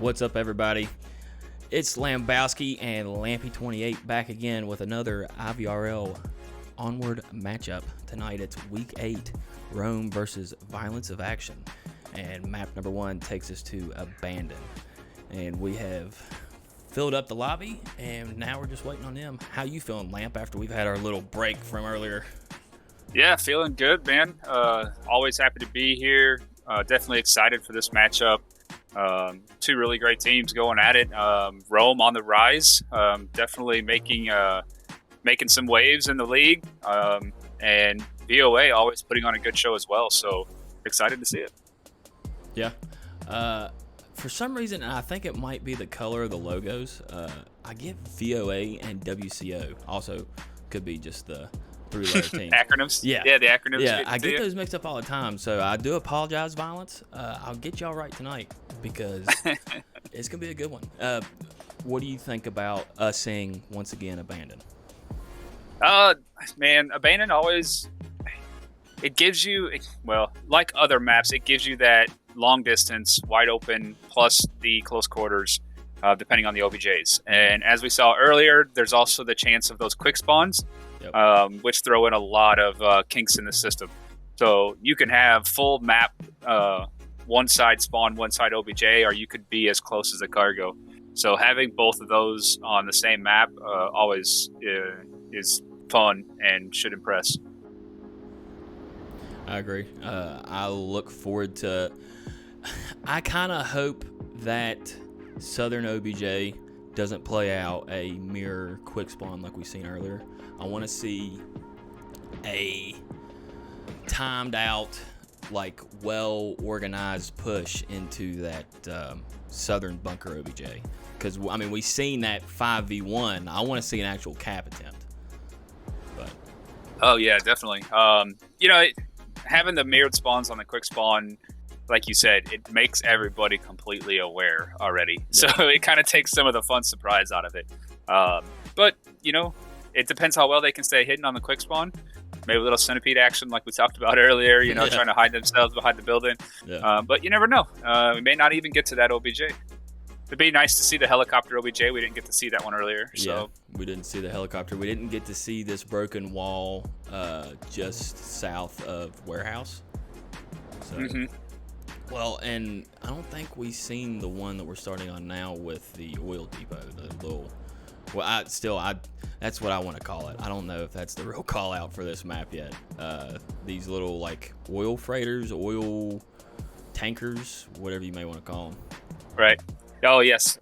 What's up, everybody? It's Lambowski and Lampy28 back again with another IVRL onward matchup. Tonight it's Week 8, Rome versus Violence of Action. And map number 1 takes us to Abandon. And we have filled up the lobby, and now we're just waiting on them. How you feeling, Lamp, after we've had our little break from earlier? Yeah, feeling good, man. Always happy to be here. Definitely excited for this matchup. Two really great teams going at it. Rome on the rise, definitely making some waves in the league, and VOA always putting on a good show as well. So excited to see it. Yeah. For some reason, and I think it might be the color of the logos, I get VOA and WCO. Also, could be just the three-letter team. Acronyms? Yeah. Yeah, the acronyms. Yeah, I get those mixed up all the time, so I do apologize, Violence. I'll get y'all right tonight because it's going to be a good one. What do you think about us seeing, once again, Abandon? Man, Abandon always, it gives you, well, like other maps, it gives you that long distance, wide open, plus the close quarters, depending on the OBJs. And as we saw earlier, there's also the chance of those quick spawns, which throw in a lot of kinks in the system. So you can have full map, one side spawn, one side OBJ, or you could be as close as a cargo. So having both of those on the same map always is fun and should impress. I agree. I look forward to... I kind of hope that Southern OBJ doesn't play out a mirror quick spawn like we've seen earlier. I want to see a timed out, like, well-organized push into that Southern bunker OBJ. Because, I mean, we've seen that 5v1. I want to see an actual cap attempt. But. Oh, yeah, definitely. Having the mirrored spawns on the quick spawn, like you said, it makes everybody completely aware already. Yeah. So it kind of takes some of the fun surprise out of it. But, it depends how well they can stay hidden on the quick spawn. Maybe a little centipede action like we talked about earlier, trying to hide themselves behind the building. Yeah. But you never know. We may not even get to that OBJ. It'd be nice to see the helicopter OBJ. We didn't get to see that one earlier. So. Yeah, we didn't see the helicopter. We didn't get to see this broken wall just south of Warehouse. So, Well, and I don't think we've seen the one that we're starting on now with the oil depot, the little... Well, that's what I want to call it. I don't know if that's the real call out for this map yet. These little, like, oil freighters, oil tankers, whatever you may want to call them. Right. Oh, yes.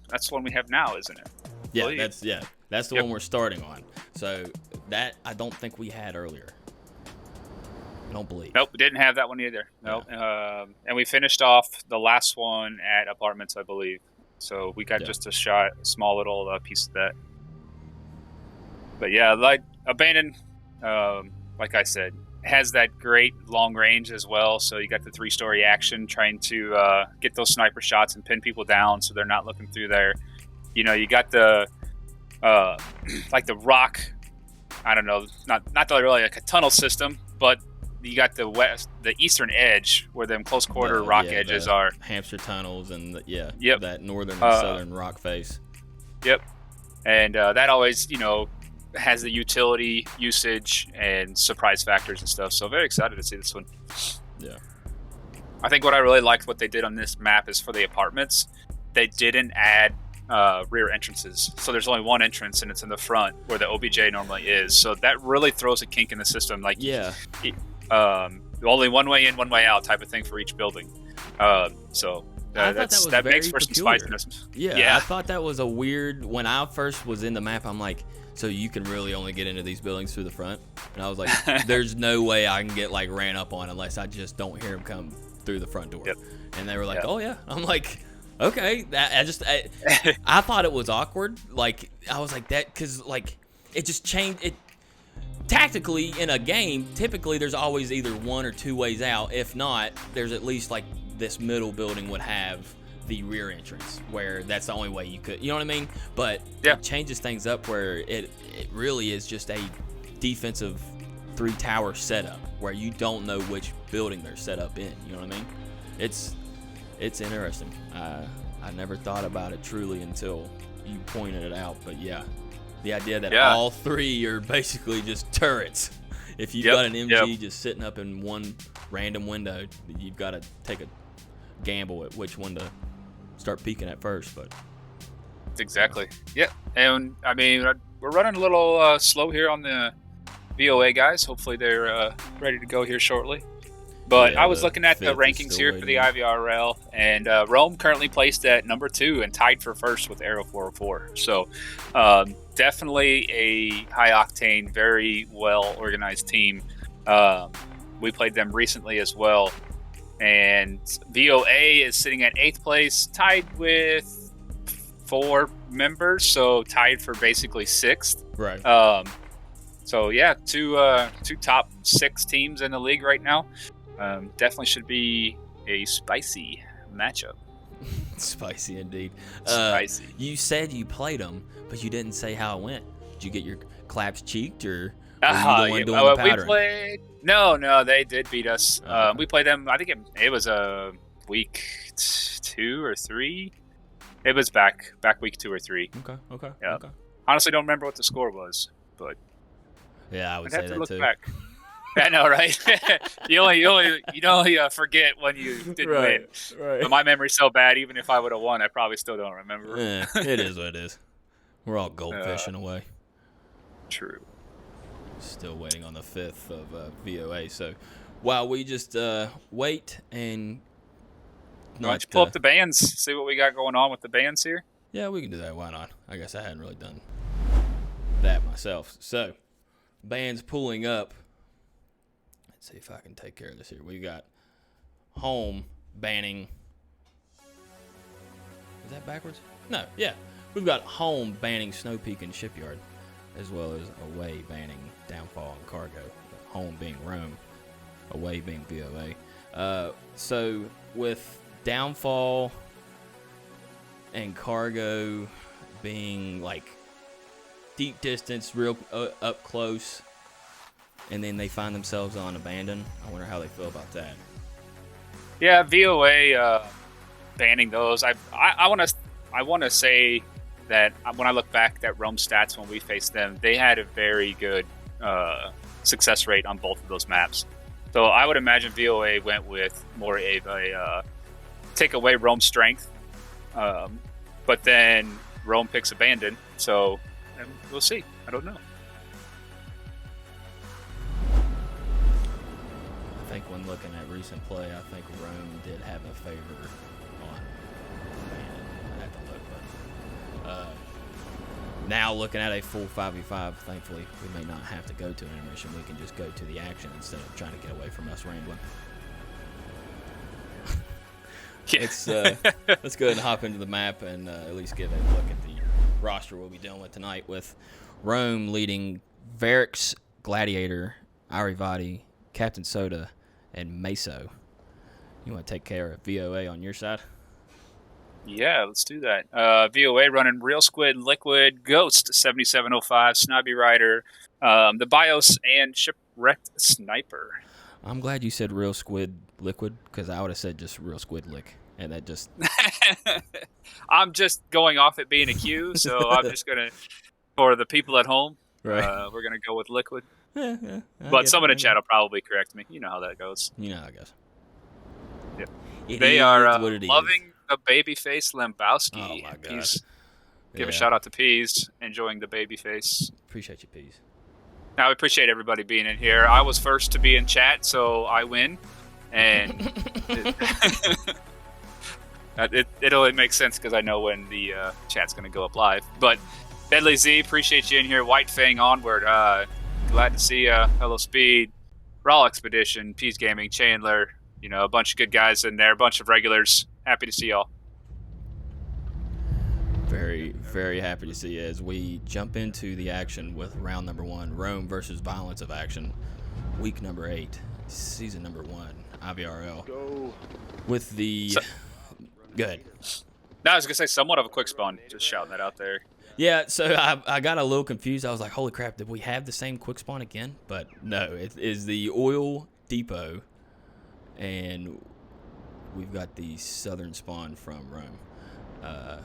That's the one we have now, isn't it? Yeah, that's the one we're starting on. So that I don't think we had earlier. I don't believe. Nope, we didn't have that one either. Nope. Yeah. And we finished off the last one at Apartments, I believe. So we got just a small little piece of that. But yeah, like Abandon, like I said, has that great long range as well. So you got the 3-story action, trying to get those sniper shots and pin people down so they're not looking through there. You got the like the rock. I don't know, not really like a tunnel system, but you got the eastern edge where them close quarter rock edges are. Hamster tunnels and that northern and southern rock face. Yep. And that always, has the utility usage and surprise factors and stuff. So very excited to see this one. Yeah. I think what I really liked what they did on this map is for the apartments, they didn't add rear entrances. So there's only one entrance and it's in the front where the OBJ normally is. So that really throws a kink in the system. Like, only one way in, one way out type of thing for each building. That makes for some spiciness. Yeah, I thought that was a weird. When I first was in the map, I'm like, so you can really only get into these buildings through the front? And I was like, there's no way I can get like ran up on unless I just don't hear him come through the front door. Yep. And they were like, oh yeah. I'm like, okay. I thought it was awkward. Like, I was like that because like it just changed it. Tactically, in a game, typically there's always either one or two ways out. If not, there's at least like this middle building would have the rear entrance where that's the only way you could, you know what I mean? But it changes things up where it really is just a defensive 3-tower setup where you don't know which building they're set up in, you know what I mean? It's interesting. I I never thought about it truly until you pointed it out. But yeah, the idea that Yeah. all three are basically just turrets. If you've got an MG just sitting up in one random window, you've got to take a gamble at which one to start peeking at first. But Exactly. Yeah. And I mean, we're running a little slow here on the VOA guys. Hopefully they're ready to go here shortly. But yeah, I was looking at the rankings here for the IVRL, and Rome currently placed at number 2 and tied for first with Aero 404. So definitely a high octane, very well organized team. We played them recently as well. And VOA is sitting at 8th place, tied with 4 members, so tied for basically 6th. Right. So yeah, two top 6 teams in the league right now. Definitely should be a spicy matchup. Spicy indeed. Spicy. You said you played them, but you didn't say how it went. Did you get your claps cheeked, or were you the one doing the powdering? We played. No, they did beat us. Okay. We played them. I think it was a week 2 or 3. It was back week 2 or 3. Okay. Yeah. Okay. Honestly, don't remember what the score was, but yeah, I would I'd say have to that look too. back. I know, right? you only forget when you didn't win. Right. But my memory's so bad. Even if I would have won, I probably still don't remember. It is what it is. We're all goldfishing away. True. Still waiting on the 5th of VOA. So while we just wait and why don't you pull up the bands, see what we got going on with the bands here? Yeah, we can do that. Why not? I guess I hadn't really done that myself. So bands pulling up. Let's see if I can take care of this here. We got home banning. Is that backwards? No, yeah. We've got home banning Snow Peak and Shipyard, as well as away banning Downfall and Cargo. Home being Rome, away being VOA. So with Downfall and Cargo being like deep distance, real up close, and then they find themselves on abandon. I wonder how they feel about that. Yeah, VOA banning those. I want to say that when I look back at Rome stats when we faced them, they had a very good success rate on both of those maps. So I would imagine VOA went with more of a take away Rome's strength, but then Rome picks abandon. So we'll see. I don't know. I think when looking at recent play, I think Rome did have a favor on abandon. I have to look, but now looking at a full 5v5, thankfully we may not have to go to an intermission. We can just go to the action instead of trying to get away from us rambling. Let's go ahead and hop into the map and at least give a look at the roster we'll be dealing with tonight, with Rome leading Varix, Gladiator, Arivati, Captain Soda, and Meso. You want to take care of VOA on your side? Yeah, let's do that. VOA running Real Squid, Liquid, Ghost 7705, Snobby Rider, the BIOS, and Shipwrecked Sniper. I'm glad you said Real Squid Liquid, because I would have said just Real Squid Lick, and that just... I'm just going off it being a Q, so I'm just going to, for the people at home, right. We're going to go with Liquid. Yeah. But someone in chat will probably correct me. You know how that goes. You know how it goes. Yep. They are loving the babyface Lembowski. Oh, my gosh. Give a shout out to Peas, enjoying the babyface. Appreciate you, Peas. Now, I appreciate everybody being in here. I was first to be in chat, so I win. And it only makes sense because I know when the chat's going to go up live. But Deadly Z, appreciate you in here. White Fang onward. Glad to see you. Hello Speed, Raw Expedition, Peas Gaming, Chandler. You know, a bunch of good guys in there, a bunch of regulars. Happy to see y'all. Very, very happy to see you as we jump into the action with round number 1, Rome versus Violence of Action, week number 8, season number 1, IVRL. Go. With the... Go ahead. No, I was going to say somewhat of a quick spawn, just shouting that out there. Yeah, so I got a little confused. I was like, holy crap, did we have the same quick spawn again? But no, it is the oil depot, and we've got the southern spawn from Rome. I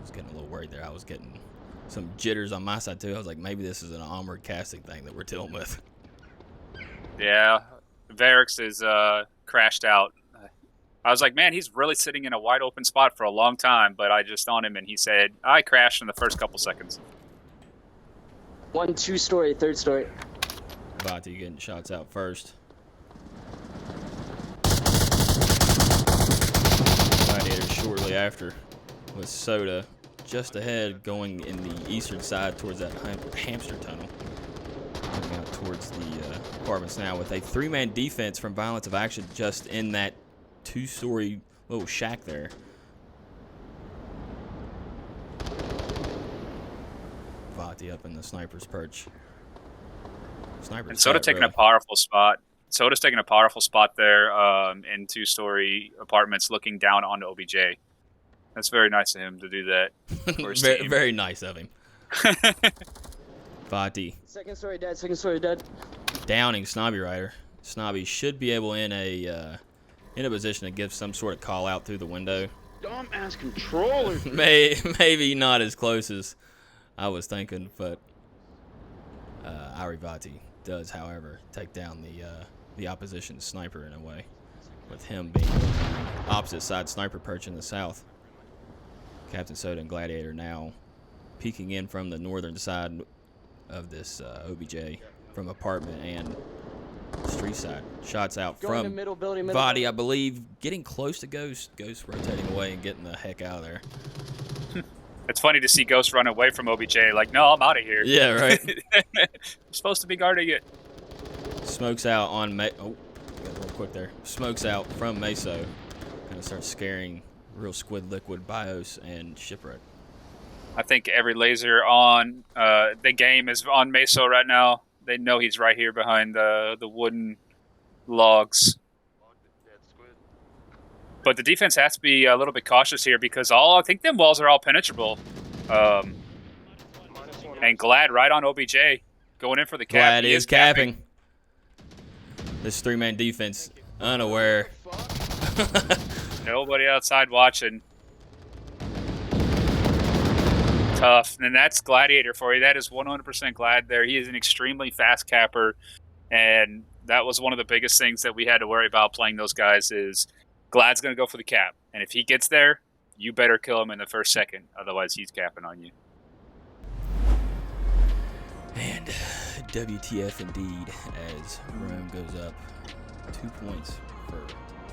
was getting a little worried there. I was getting some jitters on my side too. I was like, maybe this is an armored casting thing that we're dealing with. Yeah, Varix is crashed out. I was like, man, he's really sitting in a wide open spot for a long time, but I just on him and he said, I crashed in the first couple seconds. 1 2-story, 3rd story. Vati getting shots out first. Gladiator shortly after with Soda just ahead going in the eastern side towards that hamster tunnel. Coming out towards the apartments now with a 3-man defense from Violence of Action just in that 2-story little shack there. Vati up in the sniper's perch. And Soda taking a powerful spot. Soda's taking a powerful spot there in 2-story apartments looking down onto OBJ. That's very nice of him to do that. very, very nice of him. Vati. 2nd story dead, 2nd story dead. Downing Snobby Rider. Snobby should be able in a position to give some sort of call out through the window. Dumbass controller. Maybe not as close as I was thinking, but Vati does, however, take down the opposition sniper in a way, with him being opposite side sniper perch in the south. Captain Soda and Gladiator now peeking in from the northern side of this OBJ from apartment and street side. Shots out Going from middle building, Vati, I believe, getting close to Ghost. Ghost rotating away and getting the heck out of there. It's funny to see Ghost run away from OBJ. Like, no, I'm out of here. Yeah, right. I'm supposed to be guarding it. Smokes out on got a little quick there. Smokes out from Meso. Kind of starts scaring real Squid Liquid, Bios, and Shipwreck. I think every laser on the game is on Meso right now. They know he's right here behind the wooden logs. But the defense has to be a little bit cautious here because I think them walls are all penetrable. And Glad right on OBJ going in for the cap. Glad is capping. This 3-man defense unaware. Nobody outside watching. Tough. And that's Gladiator for you. That is 100% Glad there. He is an extremely fast capper. And that was one of the biggest things that we had to worry about playing those guys is Glad's going to go for the cap. And if he gets there, you better kill him in the first second. Otherwise, he's capping on you. And WTF indeed as Rome goes up 2 points for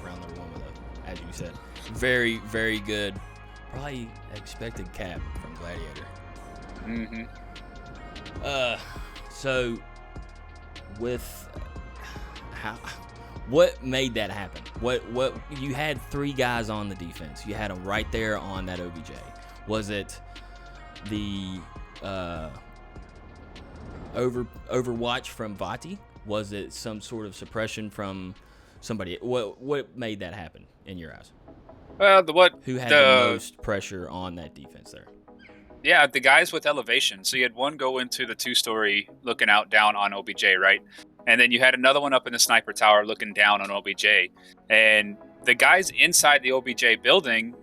round number 1 with a, as you said, very, very good, probably expected cap from Gladiator. So with what made that happen? What you had 3 guys on the defense. You had them right there on that OBJ. Was it the overwatch from Vati? Was it some sort of suppression from somebody? What made that happen in your eyes? Who had the most pressure on that defense there? Yeah, the guys with elevation. So you had one go into the 2-story looking out down on OBJ, right? And then you had another one up in the sniper tower looking down on OBJ. And the guys inside the OBJ building,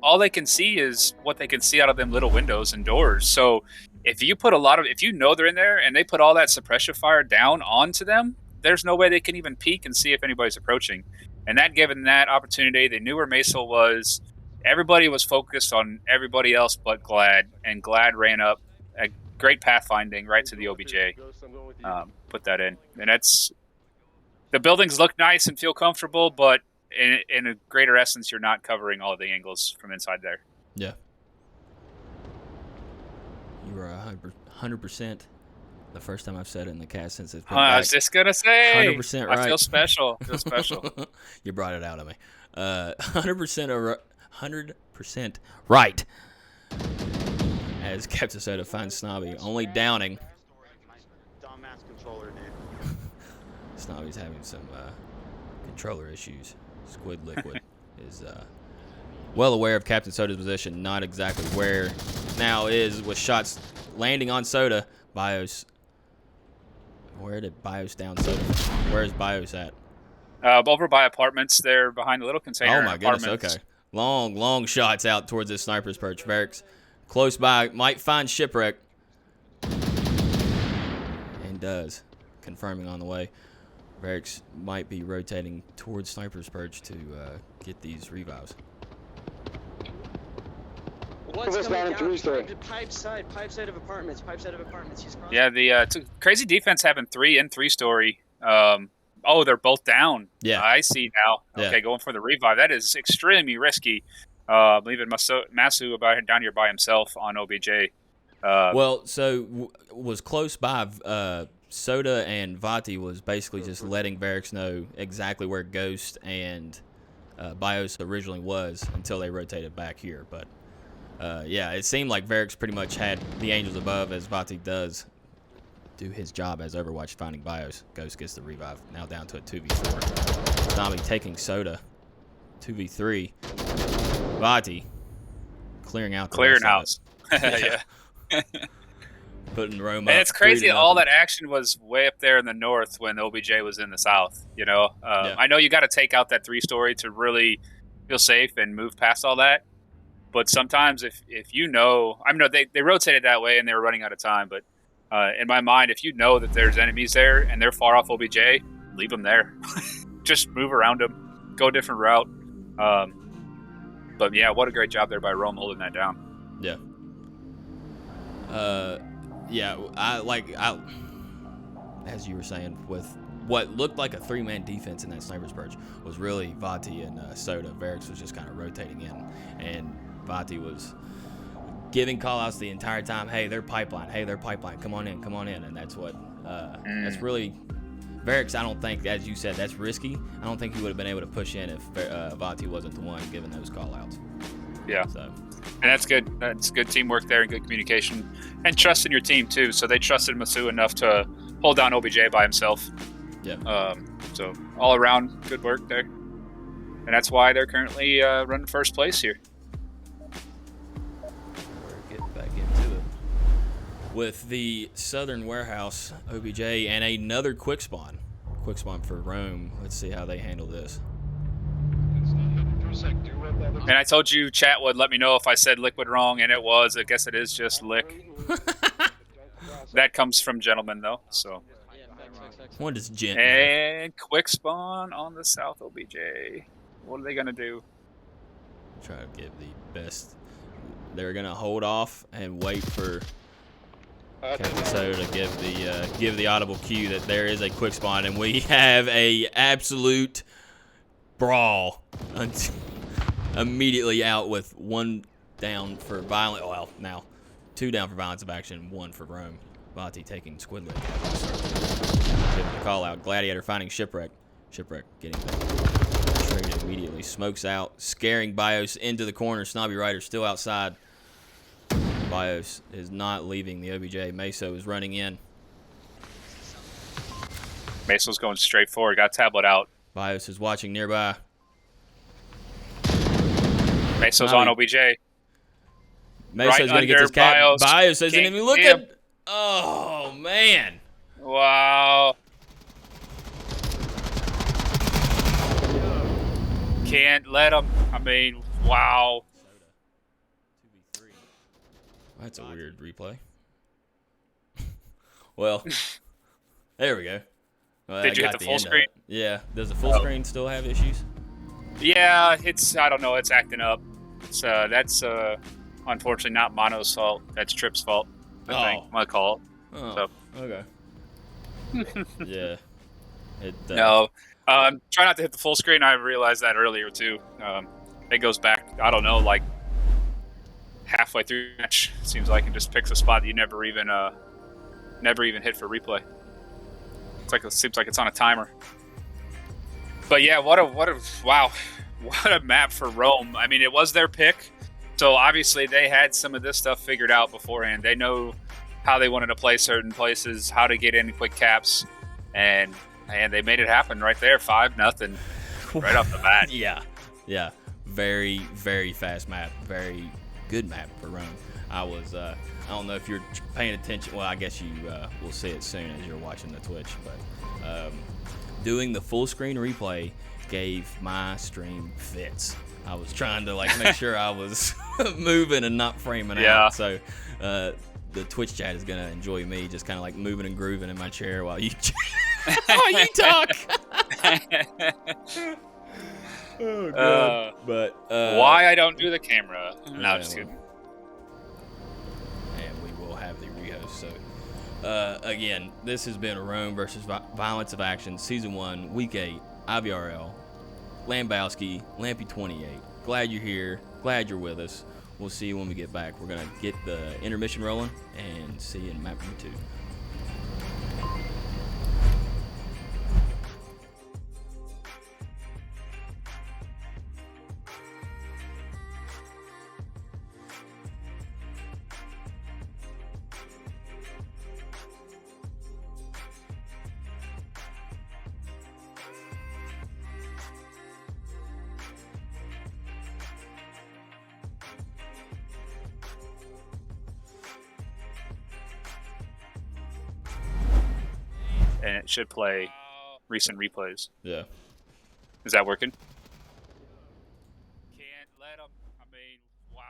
all they can see is what they can see out of them little windows and doors. So if you put if you know they're in there and they put all that suppression fire down onto them, there's no way they can even peek and see if anybody's approaching. And that given that opportunity, they knew where Maisel was. Everybody was focused on everybody else but Glad, and Glad ran up a great pathfinding right to the OBJ. Put that in. And the buildings look nice and feel comfortable, but in a greater essence, you're not covering all of the angles from inside there. Yeah. You were 100%. The first time I've said it in the cast since it's been back. I was just going to say. 100% right. I feel special. You brought it out of me. 100% right. As Captain Soda finds Snobby, only downing. Dumbass controller, dude. Snobby's having some controller issues. Squid Liquid is well aware of Captain Soda's position, not exactly where now is with shots landing on Soda. Bios. Where did Bios down Soda? Where is Bios at? Over by apartments. They're behind the little container. Oh my goodness. Okay. long shots out towards this sniper's perch. Varrics close by, might find shipwreck. And does. Confirming on the way. Varrics might be rotating towards sniper's perch to get these revives. What's coming down? Pipe side of apartments. He's crossing. Yeah, the crazy defense having 3 and 3-story. Oh, they're both down. Yeah, I see now. Yeah. Okay, going for the revive. That is extremely risky. Leaving Masu down here by himself on OBJ. Well, so was close by. Soda and Vati was basically just letting Varrics know exactly where Ghost and Bios originally was until they rotated back here. But yeah, it seemed like Varrics pretty much had the angels above, as Vati does do his job as Overwatch finding Bios. Ghost gets the revive, now down to a 2v4. Zombie taking Soda, 2v3. Vati clearing out. Clearing house. Yeah. Putting Rome up. And it's crazy all that action was way up there in the north when OBJ was in the south, you know? Yeah. I know you got to take out that 3-story to really feel safe and move past all that. But sometimes if you know, I mean, they rotated that way and they were running out of time. But in my mind, if you know that there's enemies there and they're far off OBJ, leave them there. Just move around them, go a different route. But yeah, what a great job there by Rome holding that down. Yeah. Yeah, I as you were saying, with what looked like a 3-man defense in that sniper's perch was really Vati and Soda. Varrics was just kind of rotating in, and Vati was giving call-outs the entire time. Hey, they're pipeline. Come on in. And that's what that's really Varrics. I don't think, as you said, that's risky. I don't think he would have been able to push in if Vati wasn't the one giving those call-outs. Yeah. So. And that's good. That's good teamwork there and good communication and trust in your team too. So they trusted Masu enough to hold down OBJ by himself. Yeah. So all around good work there. And that's why they're currently running first place here. We're getting back into it. With the Southern Warehouse, OBJ, and another quick spawn. Quick spawn for Rome. Let's see how they handle this. And I told you chat would let me know if I said liquid wrong, and it was. I guess it is just lick. That comes from gentlemen, though. So. What is gent? And quick spawn on the south OBJ. What are they gonna do? Try to give the best. They're gonna hold off and wait for Captain Soda to give the audible cue that there is a quick spawn, and we have a absolute brawl. Immediately out with 1 down for violent. Well, now 2 down for violence of action, 1 for Rome. Vati taking Squidlick. Giving the call out. Gladiator finding Shipwreck. Shipwreck getting back. Traded immediately. Smokes out, scaring Bios into the corner. Snobby Rider still outside. Bios is not leaving the OBJ. Meso is running in. Meso's going straight forward. Got tablet out. Bios is watching nearby. Meso's on OBJ. Meso's right going to get this cap. Bios isn't even looking. Him. Oh, man. Wow. Can't let him. I mean, wow. That's a weird replay. Well, there we go. Well, did you hit the full screen? Yeah. Does the full screen still have issues? Yeah, I don't know. It's acting up. So that's unfortunately not Mono's fault. That's Trip's fault. I think. I call it. Oh, so. Okay. Yeah. No. Try not to hit the full screen. I realized that earlier too. It goes back, I don't know, like halfway through the match. It seems like it just picks a spot that you never even hit for replay. It seems like it's on a timer. But yeah, what a map for Rome. I mean, it was their pick, so obviously they had some of this stuff figured out beforehand. They know how they wanted to play certain places, how to get in quick caps, and they made it happen right there, 5-0, right off the bat. Yeah. Very, very fast map. Very good map for Rome. I don't know if you're paying attention. Well, I guess you will see it soon as you're watching the Twitch. But doing the full screen replay gave my stream fits. I was trying to like make sure I was moving and not framing out. So the Twitch chat is gonna enjoy me just kind of like moving and grooving in my chair while you talk. Oh god. But why I don't do the camera? No, just kidding. And we will have the rehost. So again, this has been Rome versus Violence of Action, Season 1, Week 8, IVRL, Lambowski, Lampy 28. Glad you're here. Glad you're with us. We'll see you when we get back. We're going to get the intermission rolling and see you in map number 2. And it should play recent replays. Yeah. Is that working? Can't let them. I mean, wow.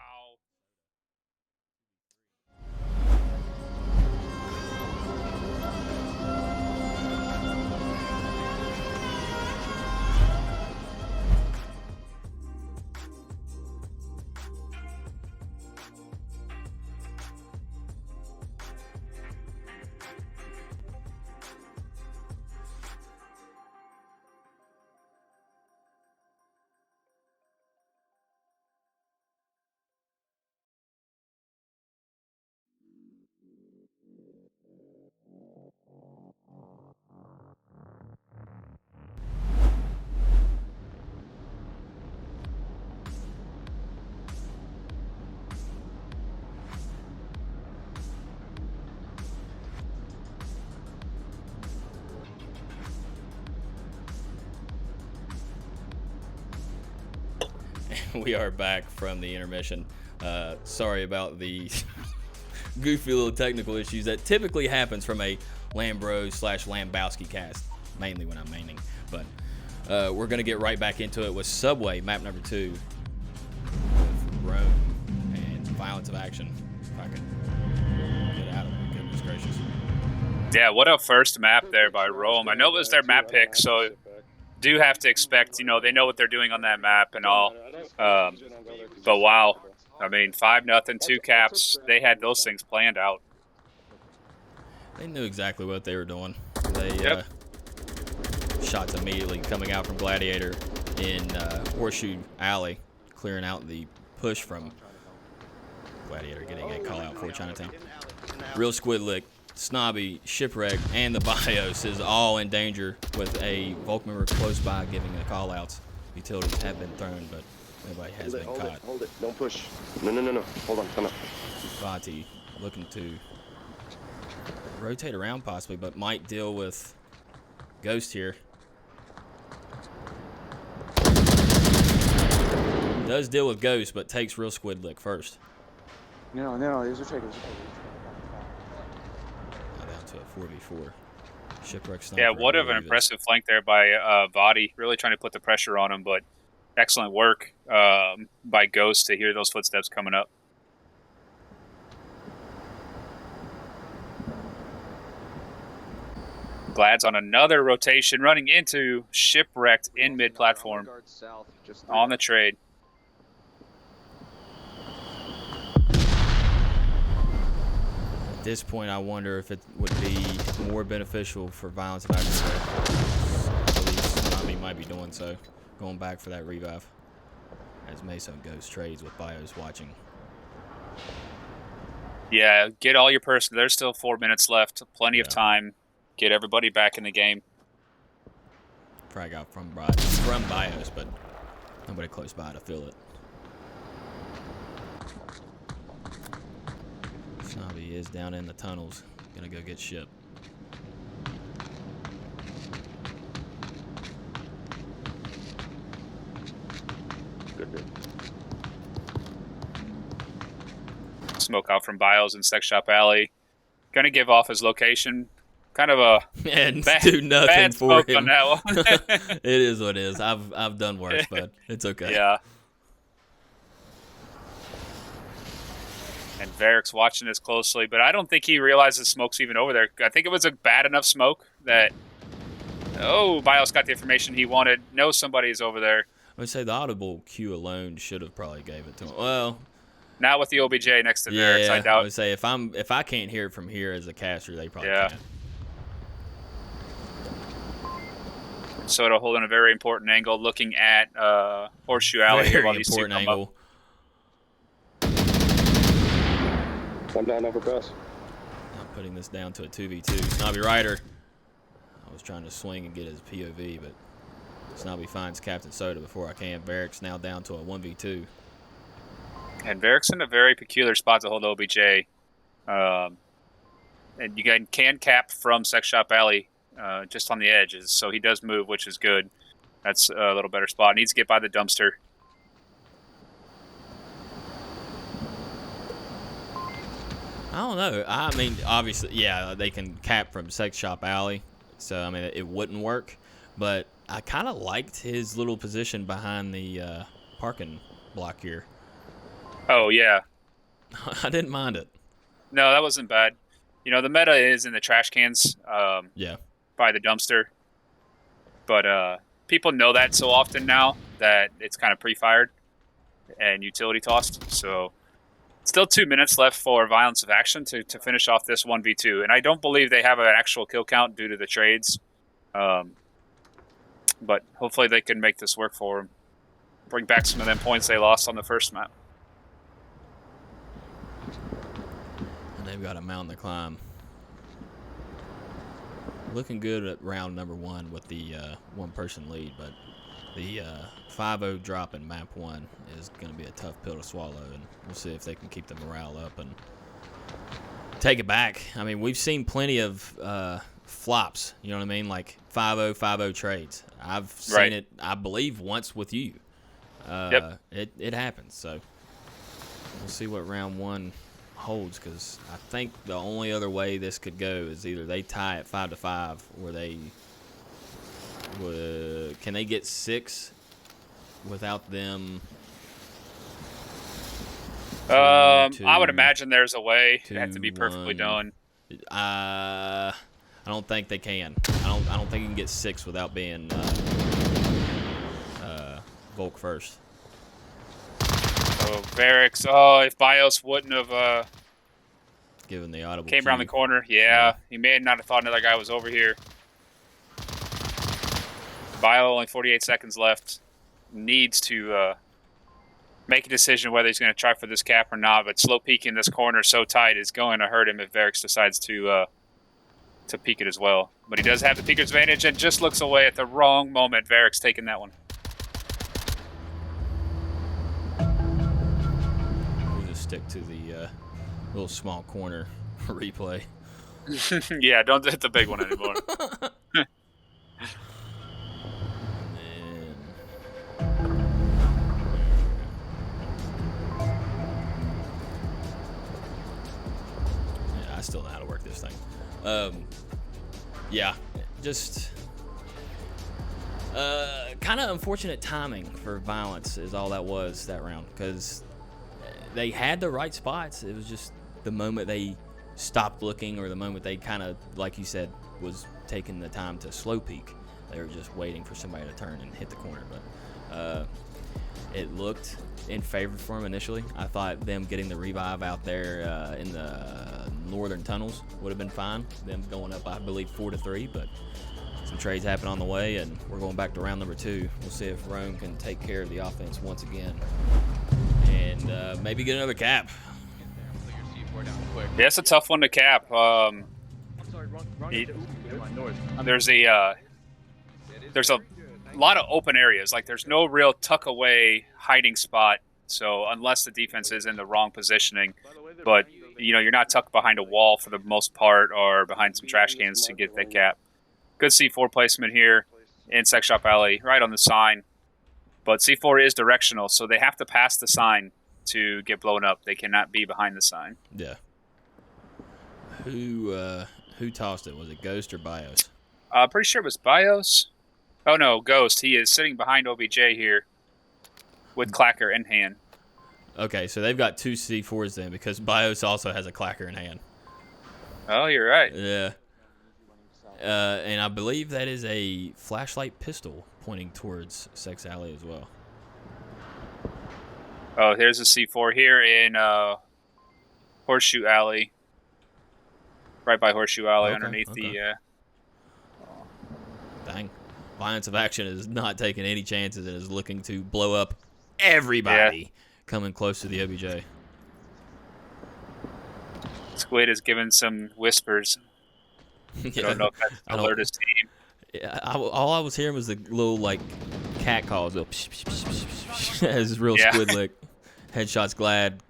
We are back from the intermission. Sorry about the goofy little technical issues that typically happens from a Lambro/Lambowski cast, mainly when I'm maining. But we're going to get right back into it with Subway, map number 2, with Rome and Violence of Action. If I can get out of it, goodness gracious. Yeah, what a first map there by Rome. I know it was their map pick, so do have to expect, you know, they know what they're doing on that map and all. But wow, I mean, 5-0, 2 caps. They had those things planned out. They knew exactly what they were doing. They shots immediately coming out from Gladiator in Horseshoe Alley, clearing out the push from Gladiator, getting a call out for Chinatown. Real Squid Lick, Snobby, Shipwreck, and the BIOS is all in danger with a Volk member close by giving the call outs. Utilities have been thrown, but nobody has been caught. Hold it. Don't push. No. Hold on. Come on. Vati looking to rotate around possibly, but might deal with Ghost here. Does deal with Ghost, but takes Real Squid Lick first. No. There's a trade. Now down to a 4v4. Shipwreck Sniper. Yeah, what of an impressive flank there by Vati. Really trying to put the pressure on him, but excellent work by Ghost to hear those footsteps coming up. Glad's on another rotation, running into Shipwrecked in mid-platform on the trade. At this point, I wonder if it would be more beneficial for Violence of Action. I believe Tsunami might be doing so, going back for that revive. As Meso Ghost trades with BIOS watching. Yeah, get all your person. There's still 4 minutes left. Plenty of time. Get everybody back in the game. Frag out from BIOS, but nobody close by to fill it. Snobby is down in the tunnels. Gonna go get Ship. Good. Smoke out from Biles in Sex Shop Alley. Gonna give off his location. kind of a and bad, do nothing bad for smoke him. on that one. It is what it is. I've done worse, but it's okay. Yeah. And Varric's watching this closely, but I don't think he realizes smoke's even over there. I think it was a bad enough smoke that, Bios got the information he wanted. Knows somebody is over there. I would say the audible cue alone should have probably gave it to him. Well, not with the OBJ next to Varric's, I I doubt. would say if I can't hear it from here as a caster, they probably can. Soto holding a very important angle, looking at Horseshoe Alley here while these two come angle. up. I'm down overpass. I'm putting this down to a 2v2. Snobby Ryder. I was trying to swing and get his POV, but Snobby finds Captain Soda before I can. Varric's now down to a 1v2. And Varric's in a very peculiar spot to hold OBJ. And you can cap from Sex Shop Alley just on the edges, so he does move, which is good. That's a little better spot. Needs to get by the dumpster. I don't know. I mean, obviously, yeah, they can cap from Sex Shop Alley, so I mean, it wouldn't work. But I kind of liked his little position behind the parking block here. Oh, yeah. I didn't mind it. No, that wasn't bad. You know, the meta is in the trash cans Yeah. by the dumpster. But people know that so often now that it's kind of pre-fired and utility tossed. So still 2 minutes left for Violence of Action to finish off this 1v2. And I don't believe they have an actual kill count due to the trades. But hopefully they can make this work for them. Bring back some of them points they lost on the first map. And they've got a mountain to climb. Looking good at round number 1 with the one-person lead, but the 5-0 drop in map 1 is going to be a tough pill to swallow, and we'll see if they can keep the morale up and take it back. I mean, we've seen plenty of flops, you know what I mean, like 5-0, 5-0 trades. I've seen it, I believe, once with you. Yep. It happens, so we'll see what round 1 holds, because I think the only other way this could go is either they tie at 5-5 or they can they get 6 without them. I would imagine there's a way. It'd have to be perfectly done. I don't think they can. I don't think you can get 6 without being Volk first. Oh, Varric's. Oh, if Bios wouldn't have given the audible came around the corner, yeah, he may not have thought another guy was over here. Bio only 48 seconds left. Needs to make a decision whether he's going to try for this cap or not. But slow peeking this corner so tight is going to hurt him if Varric's decides to peek it as well. But he does have the peeker's advantage and just looks away at the wrong moment. Varric's taking that one. We'll just stick to the little small corner replay. Yeah, don't hit the big one anymore. I still know how to work this thing. Yeah, just kind of unfortunate timing for Violence is all that was that round, because they had the right spots. It was just the moment they stopped looking, or the moment they kind of, like you said, was taking the time to slow peek. They were just waiting for somebody to turn and hit the corner. But it looked in favor for them initially. I thought them getting the revive out there in the northern tunnels would have been fine. Them going up, I believe, 4-3, but some trades happen on the way, and we're going back to round number 2. We'll see if Rome can take care of the offense once again and maybe get another cap. Yeah, it's a tough one to cap. There's a lot of open areas. Like, there's no real tuck away hiding spot. So unless the defense is in the wrong positioning, but you know, you're not tucked behind a wall for the most part, or behind some trash cans to get that cap. Good C4 placement here in Sex Shop Alley, right on the sign. But C4 is directional, so they have to pass the sign to get blown up. They cannot be behind the sign. Yeah. Who Who tossed it? Was it Ghost or Bios? Pretty sure it was Bios. Oh no, Ghost. He is sitting behind OBJ here with Clacker in hand. Okay, so they've got 2 C4s then, because Bios also has a Clacker in hand. Oh, you're right. Yeah. And I believe that is a flashlight pistol pointing towards Sex Alley as well. Oh, here's a C4 here in Horseshoe Alley. Right by Horseshoe Alley, underneath the... Dang. Violence of Action is not taking any chances and is looking to blow up everybody coming close to the OBJ. Squid is giving some whispers. I don't know if that's to alert his team. Yeah, all I was hearing was the little, like, cat calls. Little psh, psh, psh, psh, psh, as real squid lick. Headshots glad.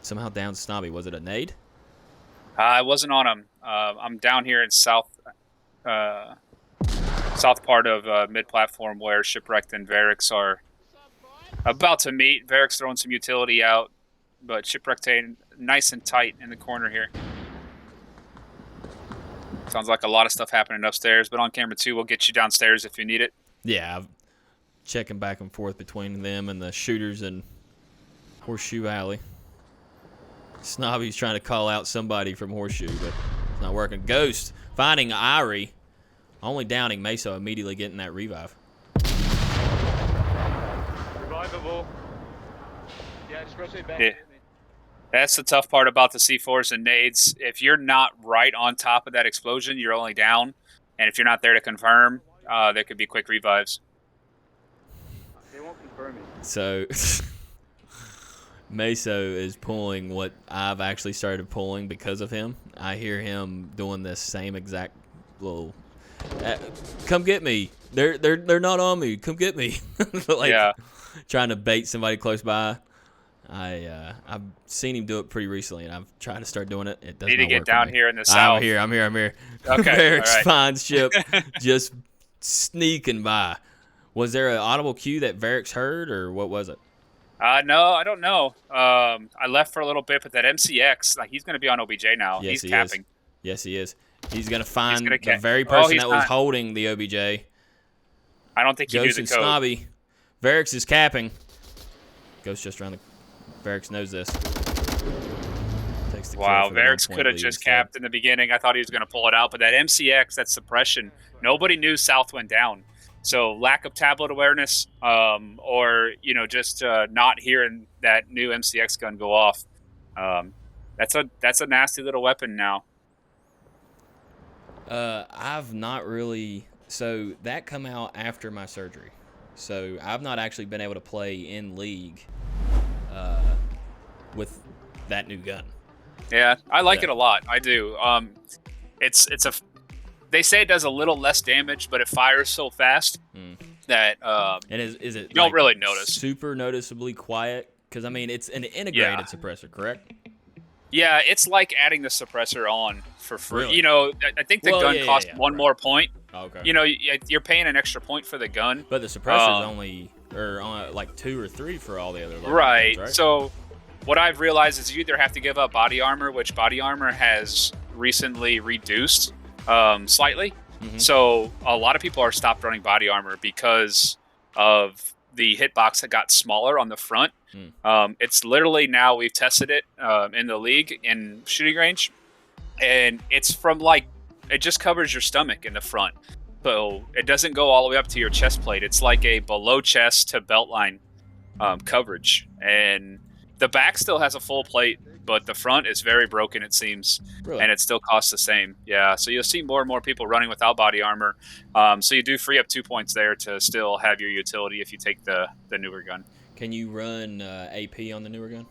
Somehow down Snobby. Was it a nade? I wasn't on him. I'm down here in south part of mid-platform where Shipwrecked and Varix are about to meet. Varix throwing some utility out, but Shipwrecked nice and tight in the corner here. Sounds like a lot of stuff happening upstairs, but on camera 2, we'll get you downstairs if you need it. Yeah, I'm checking back and forth between them and the shooters in Horseshoe Alley. Snobby's trying to call out somebody from Horseshoe, but it's not working. Ghost finding Irie, only downing Meso, immediately getting that revive. Revivable. Yeah, just rotate back. Yeah. That's the tough part about the C4s and nades. If you're not right on top of that explosion, you're only down. And if you're not there to confirm, there could be quick revives. They won't confirm it. So, Meso is pulling what I've actually started pulling because of him. I hear him doing this same exact little, come get me. They're not on me. Come get me. Trying to bait somebody close by. I've seen him do it pretty recently, and I've tried to start doing it. It doesn't Need to get down here in the south. I'm here. Okay, Eric's all right. fine ship just sneaking by. Was there an audible cue that Varix heard, or what was it? No, I don't know. I left for a little bit, but that MCX, he's going to be on OBJ now. Yes, he's capping. Yes, he is. He's going to find gonna the very person that was not. holding the OBJ. I don't think he knew Ghost the and code. Snobby. Varix is capping. Ghost just around the... Varix knows this. Takes the Wow, kill for the Varix 1 could have point just lead capped in the beginning. I thought he was going to pull it out, but that MCX, that suppression, nobody knew South went down. So lack of tablet awareness, or just not hearing that new MCX gun go off. That's a nasty little weapon now. I've not really... So that come out after my surgery. So I've not actually been able to play in League with that new gun. Yeah, I like it a lot. I do. They say it does a little less damage, but it fires so fast that and is it you don't really notice. Super noticeably quiet? Because I mean, it's an integrated suppressor, correct? Yeah, it's like adding the suppressor on for free. Really? I think the gun costs one more point. Oh, okay. You're paying an extra point for the gun. But the suppressor's only like 2 or 3 for all the other levels. Right. Right. So what I've realized is you either have to give up body armor, which body armor has recently reduced slightly. Mm-hmm. So a lot of people are stopped running body armor because of the hitbox that got smaller on the front. It's literally now, we've tested it in the league in shooting range, and it's from it just covers your stomach in the front. So it doesn't go all the way up to your chest plate. It's like a below chest to belt line coverage. And the back still has a full plate, but the front is very broken, it seems. Really? And it still costs the same. Yeah, so you'll see more and more people running without body armor. So you do free up 2 points there to still have your utility if you take the newer gun. Can you run AP on the newer gun?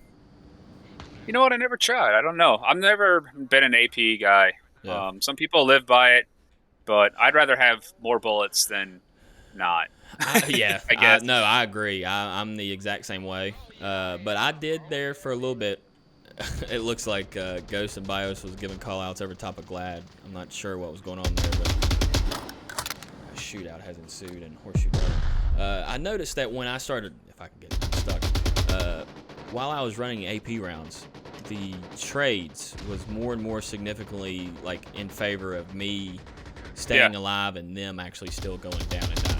You know what? I never tried. I don't know. I've never been an AP guy. Yeah. Some people live by it, but I'd rather have more bullets than not. Yeah, I guess. No, I agree. I'm the exact same way. But I did there for a little bit. It looks like Ghost and Bios was giving call-outs over top of Glad. I'm not sure what was going on there, but a shootout has ensued in Horseshoe Park. I noticed that when I started, if I can get stuck, while I was running AP rounds, the trades was more and more significantly like in favor of me staying alive and them actually still going down and dying.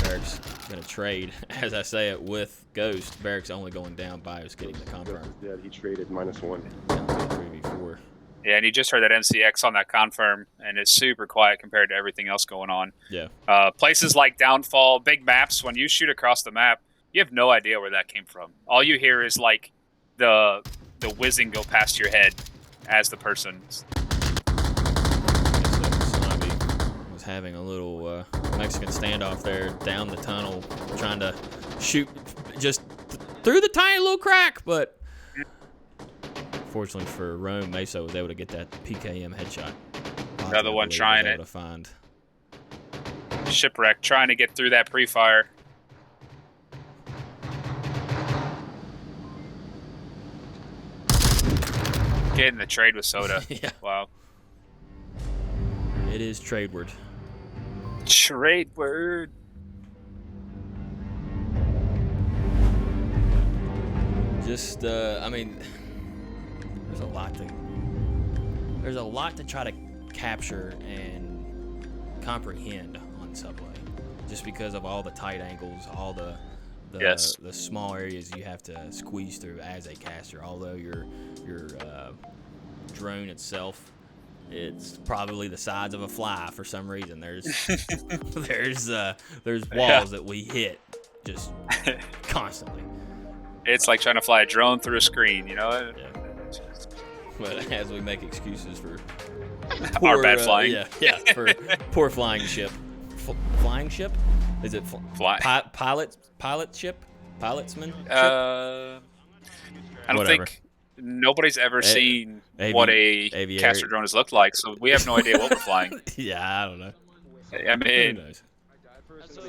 Barrick's gonna trade, as I say it, with Ghost. Barrick's only going down, Bios getting the confirm. Yeah, he traded -1. 3v4. Yeah, and you just heard that MCX on that confirm, and it's super quiet compared to everything else going on. Yeah. Places like Downfall, big maps, when you shoot across the map, you have no idea where that came from. All you hear is like the whizzing go past your head as the person. Slimy was having a little Mexican standoff there down the tunnel, trying to shoot just through the tiny little crack, but fortunately for Rome, Mesa was able to get that PKM headshot. Another one trying it. To find. Shipwreck trying to get through that pre-fire. Getting the trade with Soda. Yeah. Wow. It is trade word. Trade word. Just, I mean, there's a lot to try to capture and comprehend on Subway, just because of all the tight angles, all the small areas you have to squeeze through as a caster. Although your drone itself, it's probably the size of a fly for some reason. There's walls that we hit just constantly. It's like trying to fly a drone through a screen, you know? Yeah. But as we make excuses for our bad flying. For poor flying ship. Flying ship? Is it pilot ship? Pilotsman ship? I don't think nobody's ever seen what a caster drone has looked like, so we have no idea what we're flying. Yeah, I don't know. I mean,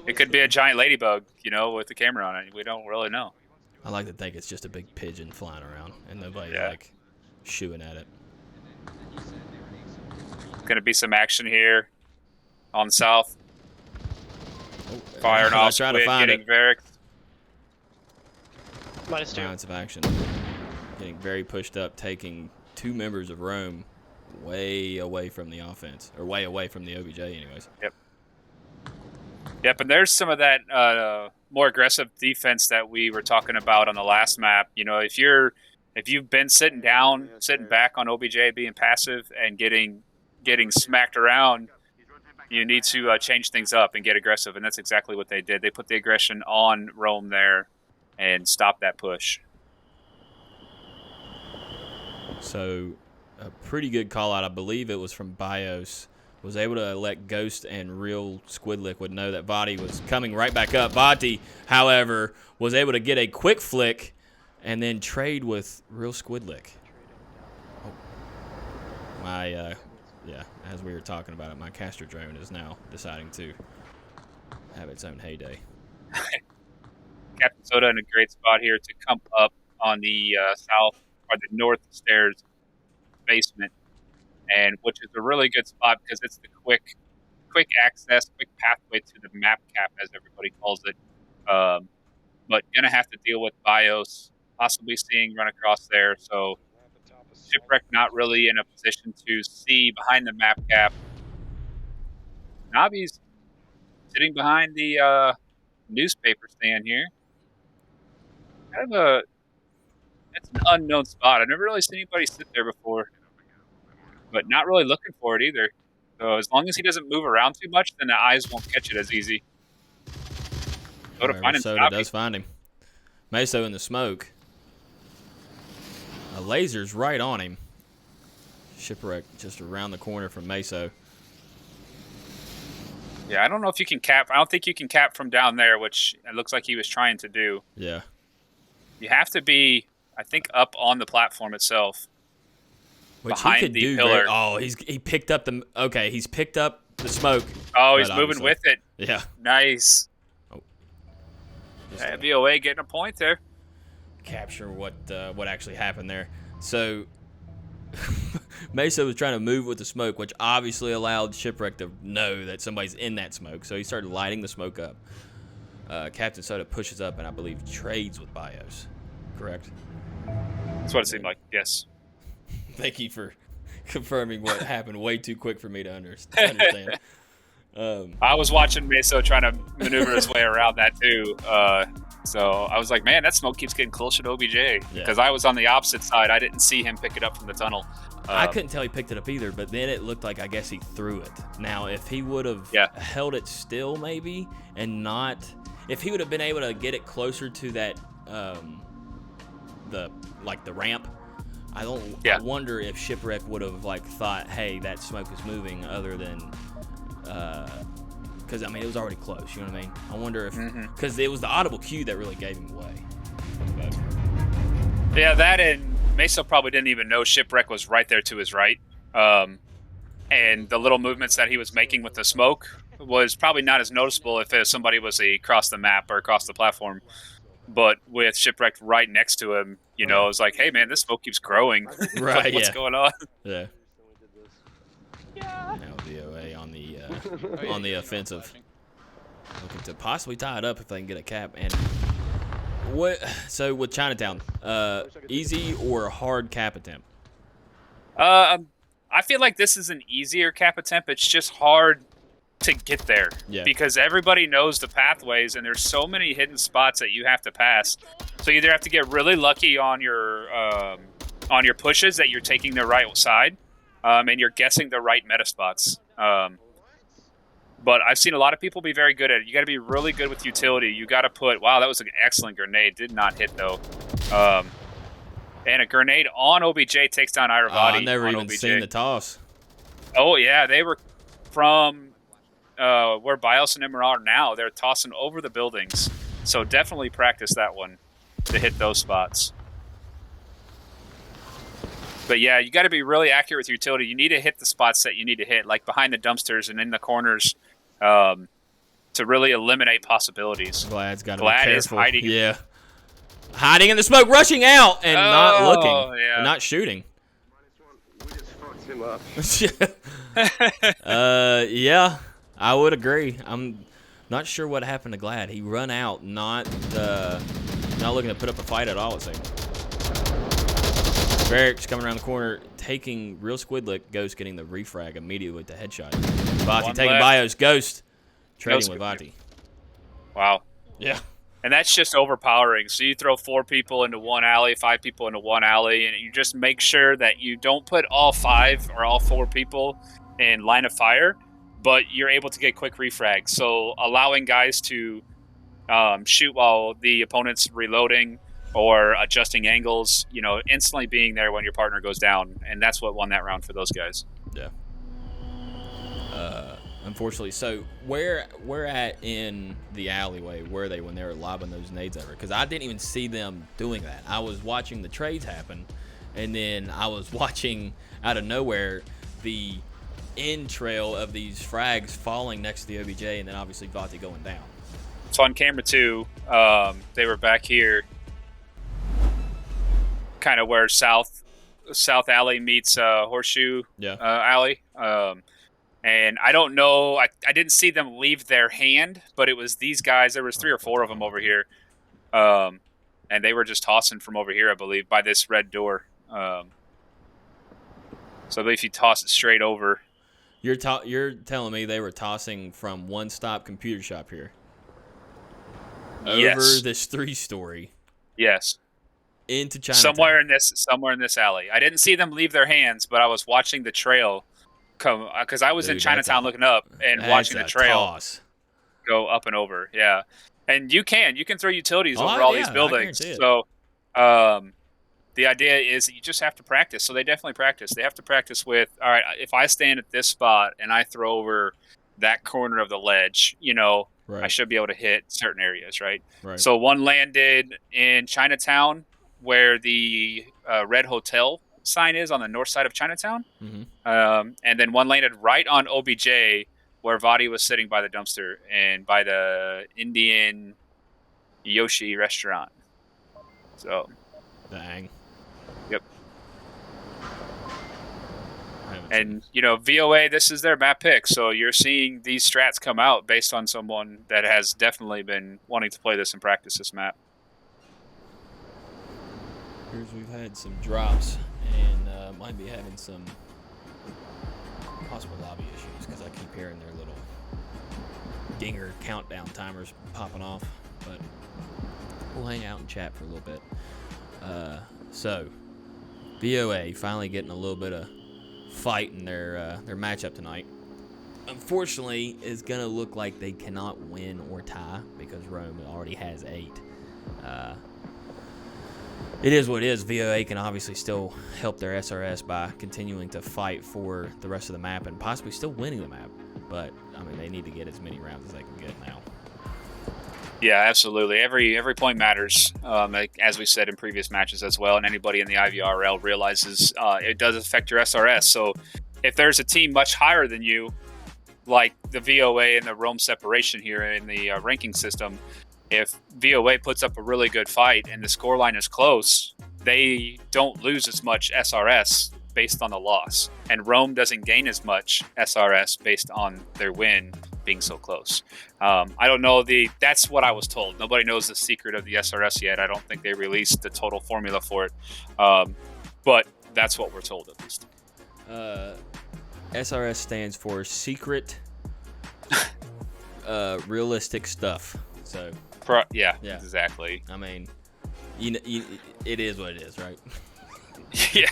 it could be a giant ladybug, you know, with the camera on it. We don't really know. I like to think it's just a big pigeon flying around and nobody's like shooing at it. Going to be some action here on the south. Firing off Squid, getting Varric. -2. Rounds of action. Getting very pushed up, taking 2 members of Rome way away from the offense, or way away from the OBJ anyways. Yep, and there's some of that more aggressive defense that we were talking about on the last map. You know, if you've been sitting back on OBJ, being passive and getting smacked around, you need to change things up and get aggressive, and that's exactly what they did. They put the aggression on Rome there and stopped that push. So, a pretty good call out. I believe it was from Bios. Was able to let Ghost and Real Squid Liquid know that Vati was coming right back up. Vati, however, was able to get a quick flick and then trade with Real Squid Lick. Oh. As we were talking about it, my caster drone is now deciding to have its own heyday. Captain Soda in a great spot here to come up on the south or the north stairs basement, and which is a really good spot because it's the quick access, quick pathway to the map cap, as everybody calls it. But gonna have to deal with Bios possibly seeing run across there. So Shipwreck not really in a position to see behind the map cap. Navi's sitting behind the newspaper stand here. It's an unknown spot. I've never really seen anybody sit there before, but not really looking for it either. So as long as he doesn't move around too much, then the eyes won't catch it as easy. Soda does find him. Meso in the smoke. A laser's right on him. Shipwreck just around the corner from Meso. Yeah, I don't know if you can cap. I don't think you can cap from down there, which it looks like he was trying to do. Yeah. You have to be, I think, up on the platform itself. Which behind he could the do pillar. He picked up the... Okay, he's picked up the smoke. Oh, he's moving with it. Yeah. Nice. Oh. VOA getting a point there. Capture what actually happened there. So Mesa was trying to move with the smoke, which obviously allowed Shipwreck to know that somebody's in that smoke. So he started lighting the smoke up. Captain Soda pushes up and I believe trades with Bios. Correct? That's what it seemed like. Yes. Thank you for confirming what happened way too quick for me to understand. I was watching Meso trying to maneuver his way around that too. So I was like, man, that smoke keeps getting closer to OBJ. Because I was on the opposite side. I didn't see him pick it up from the tunnel. I couldn't tell he picked it up either, but then it looked like I guess he threw it. Now, if he would have held it still maybe and not... If he would have been able to get it closer to that, the ramp, I wonder if Shipwreck would have thought, hey, that smoke is moving, other than, because I mean it was already close. You know what I mean? I wonder if because it was the audible cue that really gave him away. But. Yeah, that and Meso probably didn't even know Shipwreck was right there to his right, and the little movements that he was making with the smoke was probably not as noticeable if somebody was across the map or across the platform. But with Shipwreck right next to him, it was like, hey, man, this smoke keeps growing. Right, what's going on? Yeah. Now VOA on the offensive. Looking to possibly tie it up if they can get a cap. And so with Chinatown, easy or hard cap attempt? I feel like this is an easier cap attempt. It's just hard to get there because everybody knows the pathways and there's so many hidden spots that you have to pass. So you either have to get really lucky on your pushes that you're taking the right side, and you're guessing the right meta spots. But I've seen a lot of people be very good at it. You got to be really good with utility. You got to put, wow, that was an excellent grenade. Did not hit though. And a grenade on OBJ takes down Iravati. I've never even seen the toss. Oh yeah, they were from where Bios and him are now. They're tossing over the buildings. So definitely practice that one to hit those spots. But yeah, you got to be really accurate with utility. You need to hit the spots that you need to hit, like behind the dumpsters and in the corners, to really eliminate possibilities. Glad's got to be careful. Is hiding. Yeah. Hiding in the smoke, rushing out, and not looking. Yeah. And not shooting. We just fucked him up. Yeah, I would agree. I'm not sure what happened to Glad. He run out, not looking to put up a fight at all, it seems. Barracks coming around the corner, taking real Squidlick. Ghost getting the refrag immediately with the headshot. Vati taking Bios. Ghost trading with Vati. Wow. Yeah. And that's just overpowering. So you throw 4 people into one alley, 5 people into one alley, and you just make sure that you don't put all 5 or all 4 people in line of fire, but you're able to get quick refrags. So allowing guys to shoot while the opponent's reloading or adjusting angles, instantly being there when your partner goes down. And that's what won that round for those guys. Yeah. Unfortunately, so where at in the alleyway were they when they were lobbing those nades over? Because I didn't even see them doing that. I was watching the trades happen, and then I was watching out of nowhere the end trail of these frags falling next to the OBJ, and then obviously Vati going down. So on camera 2, they were back here, kind of where South Alley meets Horseshoe Alley. And I don't know, I didn't see them leave their hand, but it was these guys. There was 3 or 4 of them over here. And they were just tossing from over here, I believe, by this red door. So I believe if you toss it straight over. You're telling me they were tossing from One Stop Computer Shop here? Over this 3-story. Yes. Into Chinatown. Somewhere in this alley. I didn't see them leave their hands, but I was watching the trail come, because I was in Chinatown looking up and watching the trail go up and over. Yeah, and you can throw utilities over all these buildings. So the idea is that you just have to practice. So they definitely practice. They have to practice with, all right, if I stand at this spot and I throw over that corner of the ledge, I should be able to hit certain areas, right? So one landed in Chinatown where the Red Hotel sign is on the north side of Chinatown. And then one landed right on OBJ where Vati was sitting by the dumpster and by the Indian Yoshi restaurant. So dang. Yep. And, you know, VOA, this is their map pick. So you're seeing these strats come out based on someone that has definitely been wanting to play this and practice this map. Here's we've had some drops and might be having some possible lobby issues because I keep hearing their little dinger countdown timers popping off. But we'll hang out and chat for a little bit. So, VOA finally getting a little bit of fight in their matchup tonight. Unfortunately, it's going to look like they cannot win or tie because Rome already has 8. It is what it is. VOA can obviously still help their SRS by continuing to fight for the rest of the map and possibly still winning the map. But, I mean, they need to get as many rounds as they can get now. Yeah, absolutely. Every point matters, as we said in previous matches as well. And anybody in the IVRL realizes it does affect your SRS. So if there's a team much higher than you, like the VOA and the Rome separation here in the ranking system, if VOA puts up a really good fight and the scoreline is close, they don't lose as much SRS based on the loss. And Rome doesn't gain as much SRS based on their win being so close. I don't know that's what I was told. Nobody knows the secret of the SRS yet. I don't think they released the total formula for it. But that's what we're told at least. SRS stands for secret realistic stuff. So yeah, exactly. I mean, it is what it is, right? Yeah.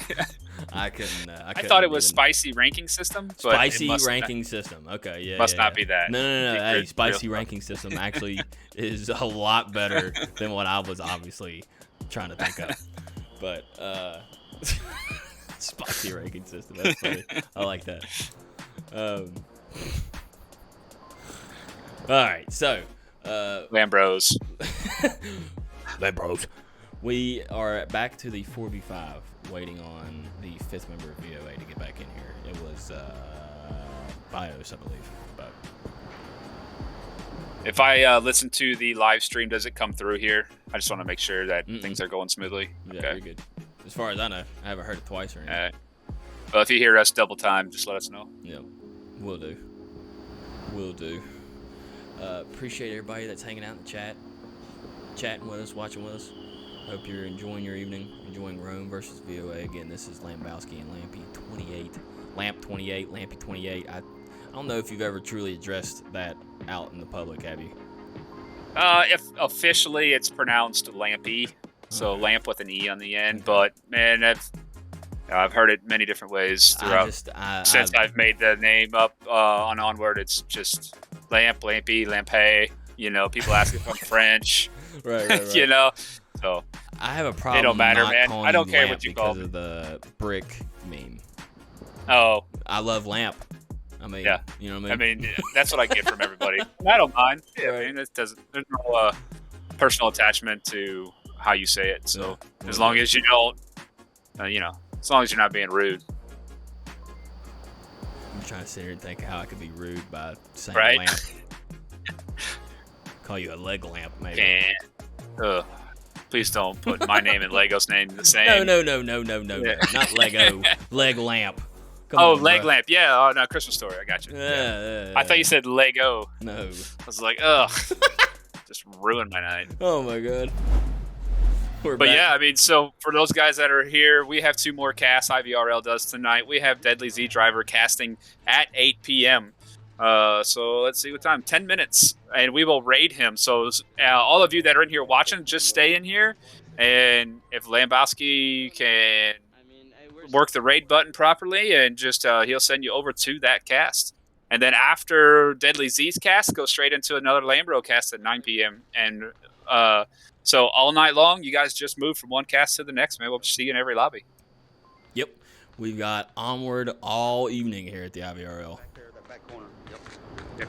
I thought it was spicy ranking system. But spicy ranking system. Okay, yeah. Must not be that. No. Hey, spicy ranking system actually is a lot better than what I was obviously trying to think of. But spicy ranking system. That's funny. I like that. All right, so Lambros. We are back to the 4v5, waiting on the 5th member of VOA to get back in here. It was Bios, I believe. But if I listen to the live stream, does it come through here? I just want to make sure that things are going smoothly. Yeah, okay. You're good. As far as I know, I haven't heard it twice or anything. All right. Well, if you hear us double time, just let us know. Yeah, will do. Appreciate everybody that's hanging out in the chat, chatting with us, watching with us. Hope you're enjoying your evening, enjoying Rome versus VOA. Again, this is Lambowski and Lampy 28. Lamp 28, Lampy 28. I don't know if you've ever truly addressed that out in the public, have you? If officially it's pronounced Lampy, so lamp with an E on the end. But man, I've heard it many different ways throughout. Since I've made the name up on onward, it's just Lamp, Lampy, Lampe. You know, people ask if I'm French. Right. You know, so I have a problem. It don't matter, man. I don't care what you call because of the brick meme. Oh, I love Lamp. I mean, yeah. You know what I mean? That's what I get from everybody. I don't mind. Yeah, right. I mean, there's no personal attachment to how you say it. So as long as you don't, as long as you're not being rude. I'm trying to sit here and think how I could be rude by saying lamp. Call you a leg lamp, maybe. Please don't put my name and Lego's name the same. No. Not Lego. Leg lamp. Leg lamp. Yeah. Oh, no, Christmas Story. I got you. Yeah. I thought you said Lego. No. I was like, ugh. Just ruined my night. Oh, my God. But yeah, I mean, so for those guys that are here, we have 2 more casts IVRL does tonight. We have Deadly Z Driver casting at 8 p.m. So let's see what time. 10 minutes, and we will raid him. So all of you that are in here watching, just stay in here. And if Lambowski can work the raid button properly, and just he'll send you over to that cast. And then after Deadly Z's cast, go straight into another Lambro cast at 9 p.m. And so all night long, you guys just move from one cast to the next. Maybe we'll see you in every lobby. Yep. We've got onward all evening here at the IVRL. Back there, that back corner. Yep.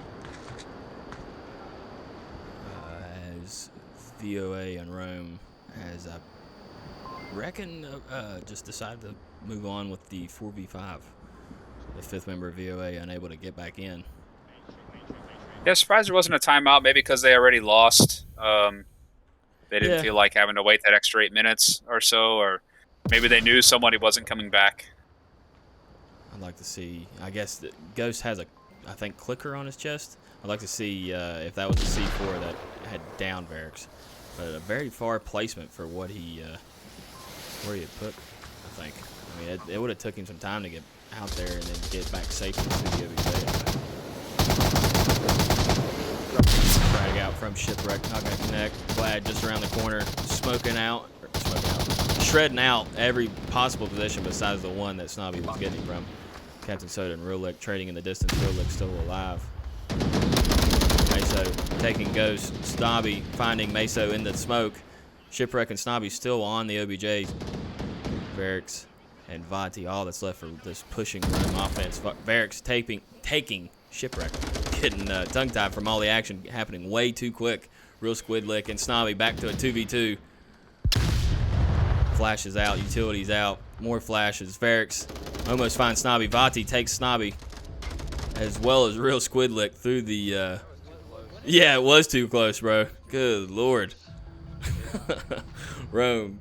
As VOA and Rome has, I reckon, just decided to move on with the 4v5. The 5th member of VOA unable to get back in. Yeah, surprised there wasn't a timeout, maybe because they already lost. They didn't feel like having to wait that extra 8 minutes or so, or maybe they knew somebody wasn't coming back. like to see. I guess the Ghost has I think, clicker on his chest. I'd like to see if that was a C4 that had down Varix. But a very far placement for what where he had put, I think. I mean, it would have took him some time to get out there and then get back safely to the OBJ. Frag out from Shipwreck, not going to connect. Glad just around the corner, shredding out every possible position besides the one that Snobby was getting from. Captain Soda and Rulick trading in the distance. Rulick still alive. Meso taking Ghost. Snobby finding Meso in the smoke. Shipwreck and Snobby still on the OBJ. Varix and Vati, all that's left for this pushing room offense. Varix taking Shipwreck. Getting tongue-tied from all the action happening way too quick. Real Squid Lick and Snobby back to a 2v2. Flashes out, utilities out, more flashes. Varix almost finds Snobby. Vati takes Snobby as well as Real Squid Lick through the... yeah, it was too close, bro. Good Lord. Rome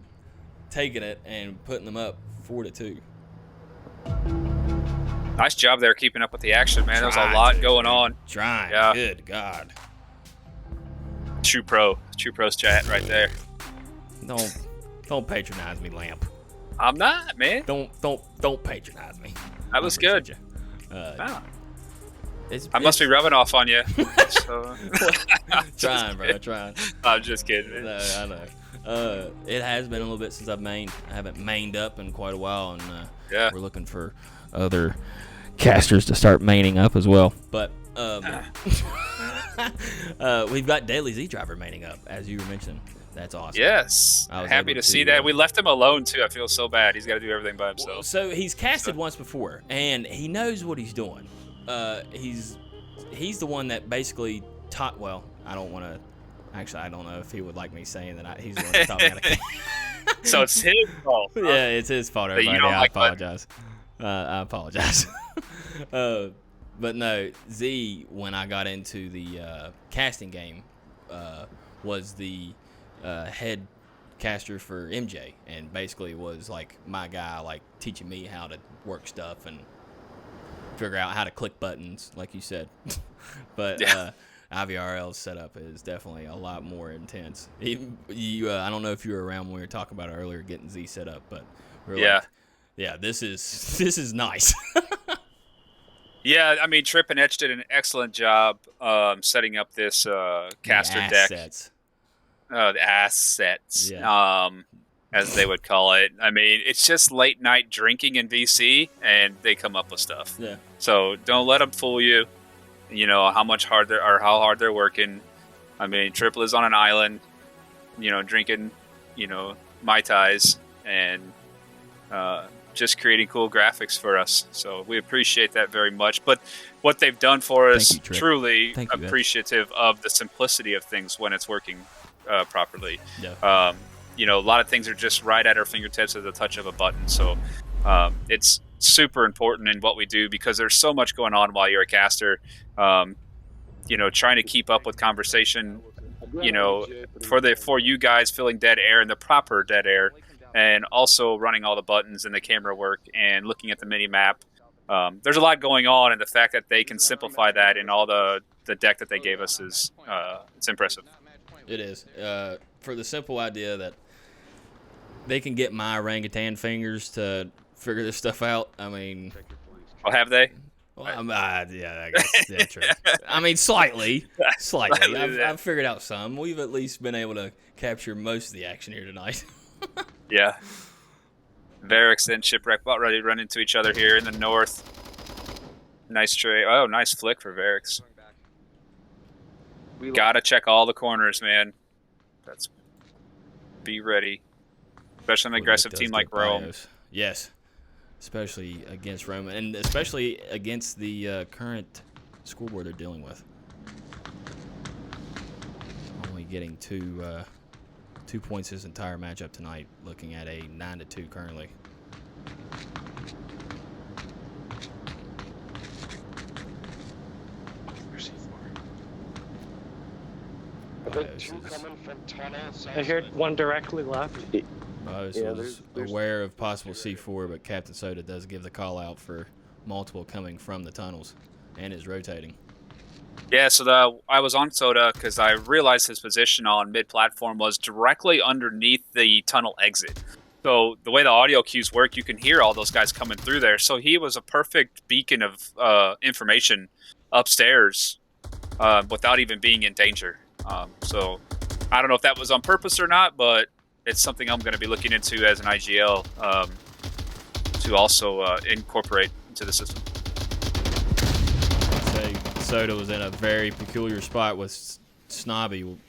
taking it and putting them up 4-2. Nice job there keeping up with the action, man. There was a lot going on. Trying. Yeah. Good God. True pro's chat right there. Don't patronize me, Lamp. I'm not, man. Don't patronize me. That was good. I must be rubbing off on you. So. Trying, bro. Trying. I'm just kidding, man. No, I know. It has been a little bit since I've mained. I haven't mained up in quite a while, and we're looking for other casters to start maining up as well. But we've got Daily Z Driver maining up, as you were mentioning. That's awesome. Yes. Happy to see that. We left him alone, too. I feel so bad. He's got to do everything by himself. Well, so he's casted once before, and he knows what he's doing. He's the one that basically taught. Well, I don't want to. Actually, I don't know if he would like me saying that he's the one that taught me how to cast. So it's his fault. Huh? Yeah, it's his fault, everybody. I apologize. I apologize. But no, Z, when I got into the casting game, was the head caster for MJ, and basically was like my guy, like teaching me how to work stuff and figure out how to click buttons, like you said. But IVRL's setup is definitely a lot more intense. I don't know if you were around when we were talking about it earlier, getting Z set up, but we're like, yeah, this is nice. Yeah, I mean, Trip and Etch did an excellent job setting up this caster deck. The assets, as they would call it. I mean, it's just late night drinking in VC, and they come up with stuff. Yeah. So don't let them fool you. You know how hard they're working. I mean, Trip lives on an island, drinking, Mai Tais and just creating cool graphics for us. So we appreciate that very much. But what they've done for us, truly appreciative of the simplicity of things when it's working properly. Yeah. A lot of things are just right at our fingertips at the touch of a button. So it's super important in what we do because there's so much going on while you're a caster. Trying to keep up with conversation, for you guys filling dead air in the proper dead air, and also running all the buttons and the camera work and looking at the mini map. There's a lot going on, and the fact that they can simplify that in all the deck that they gave us is it's impressive. It is. For the simple idea that they can get my orangutan fingers to figure this stuff out. I mean, have they? Well, I guess, yeah, true. I mean, slightly. I've figured out some. We've at least been able to capture most of the action here tonight. Yeah. Varix and Shipwreck about ready to run into each other here in the north. Nice trade. Oh, nice flick for Varix. Gotta check all the corners, man. Be ready. Especially an aggressive team like Rome. Yes. Especially against Rome, and especially against the current scoreboard they're dealing with. Only getting two points this entire matchup tonight, looking at a 9-2 currently. I heard one directly left. I was aware of possible C4, but Captain Soda does give the call out for multiple coming from the tunnels and is rotating. Yeah, so I was on Soda because I realized his position on mid-platform was directly underneath the tunnel exit. So the way the audio cues work, you can hear all those guys coming through there. So he was a perfect beacon of information upstairs without even being in danger. So I don't know if that was on purpose or not, but it's something I'm going to be looking into as an IGL to also incorporate into the system. I'd say Soda was in a very peculiar spot with Snobby. I'm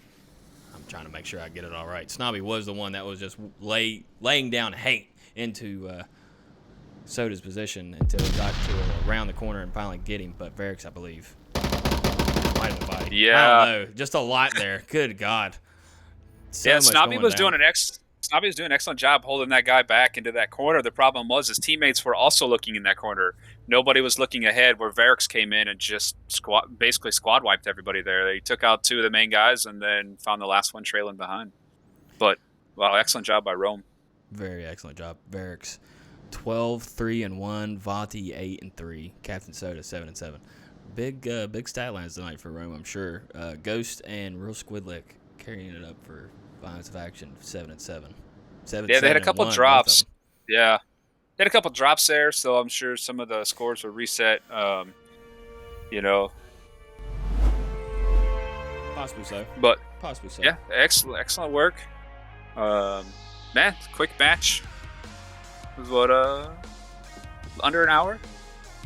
trying to make sure I get it all right. Snobby was the one that was just laying down hate into Soda's position until it got to around the corner and finally get him. But Varix, I believe, right in the body. Yeah. I don't know. Just a lot there. Good God. So Yeah, much Snobby going was down. Snobby was doing an excellent job holding that guy back into that corner. The problem was his teammates were also looking in that corner. Nobody was looking ahead where Varix came in and just basically squad wiped everybody there. They took out 2 of the main guys and then found the last one trailing behind. But, wow, excellent job by Rome. Very excellent job. Varix, 12-3-1. Vati, 8-3. Captain Soda, 7-7. Big stat lines tonight for Rome, I'm sure. Ghost and Real Squidlick carrying it up for Violence of Action, 7-7. Yeah, they had a couple drops. Yeah. They had a couple drops there, so I'm sure some of the scores were reset. Possibly so. But Possibly so. yeah, excellent work. Man, quick match. It was what under an hour?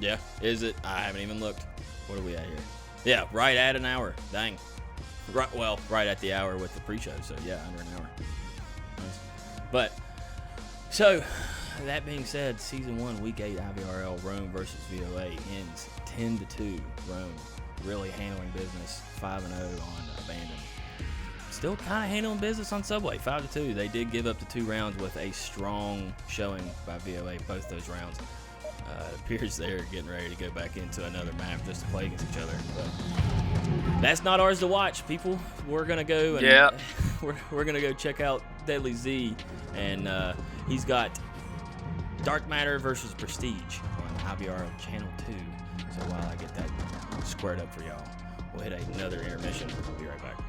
Yeah. Is it? I haven't even looked. What are we at here? Yeah, right at an hour. Dang. Right at the hour with the pre-show. So yeah, under an hour. Nice. But so that being said, season 1, week 8, IVRL Rome versus VOA ends 10-2. Rome really handling business, 5-0 on Abandon. Still kind of handling business on Subway, 5-2. They did give up the 2 rounds with a strong showing by VOA, both those rounds. It appears they're getting ready to go back into another map just to play against each other. But that's not ours to watch, people. We're gonna go and we're gonna go check out Deadly Z, and he's got Dark Matter versus Prestige on IVRL Channel 2. So while I get that squared up for y'all, we'll hit another intermission. We'll be right back.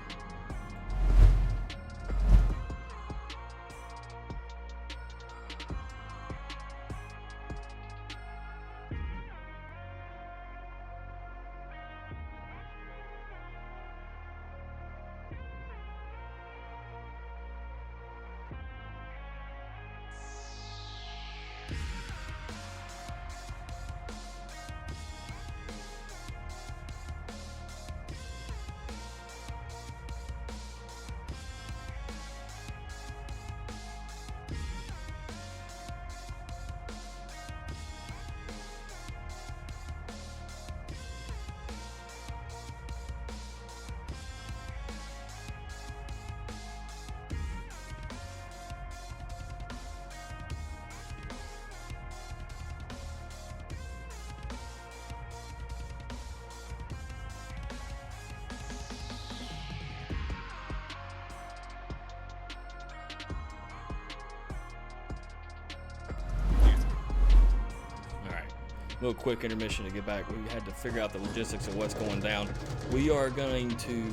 Little quick intermission to get back. We had to figure out the logistics of what's going down. We are going to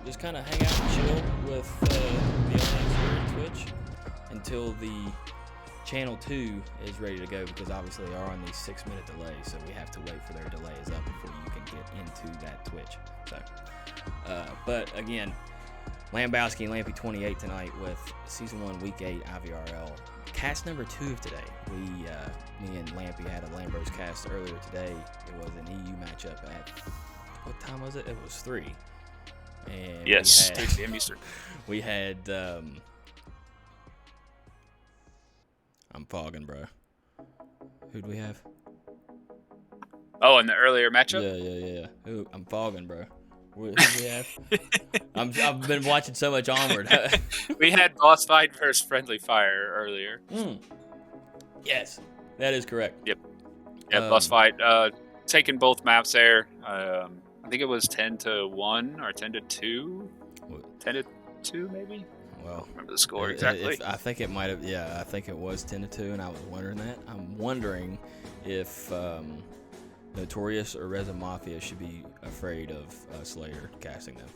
just kind of hang out and chill with the audience here on Twitch until the Channel 2 is ready to go, because obviously they are on these 6-minute delays, so we have to wait for their delays up before you can get into that Twitch. So, but again, Lambowski and Lampy 28 tonight with Season 1, Week 8 IVRL. Cast number 2 of today. Me and Lampy had a Lambros cast earlier today. It was an EU matchup at, what time was it? It was 3. And yes, 3 p.m. Eastern. We had, I'm fogging, bro. Who'd we have? Oh, in the earlier matchup? Yeah. Who? I'm fogging, bro. Who do we have? I've been watching so much Onward. We had Boss Fight versus Friendly Fire earlier. Yes, that is correct. Yep. Yeah, Boss Fight. Taking both maps there. I think it was 10-1 or 10-2. 10-2 maybe. well, remember the score exactly. I think it might have. Yeah, I think it was 10-2, and I was wondering that. I'm wondering if Notorious or Resin Mafia should be afraid of Slayer casting them.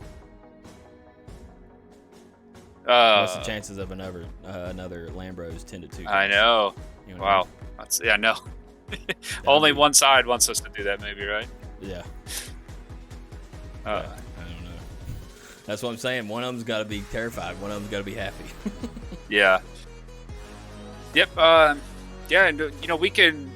What's the chances of another Lambros 10-2? I know. You know Wow. I know. Only one side wants us to do that, maybe, right? Yeah. I don't know. That's what I'm saying. One of them's got to be terrified. One of them's got to be happy. Yeah. Yep. Yeah, and we can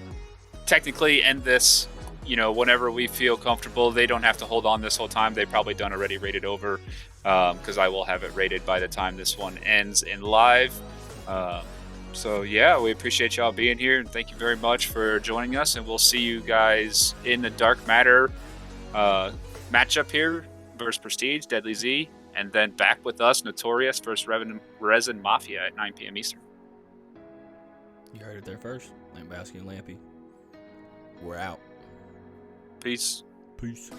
technically end this, whenever we feel comfortable. They don't have to hold on this whole time. They probably done already rated over, because I will have it rated by the time this one ends in live. So yeah, we appreciate y'all being here, and thank you very much for joining us. And we'll see you guys in the Dark Matter matchup here versus Prestige, Deadly Z, and then back with us, Notorious versus Resin Mafia at 9 p.m. Eastern. You heard it there first. Lambowski and Lampy. We're out. Peace. Peace.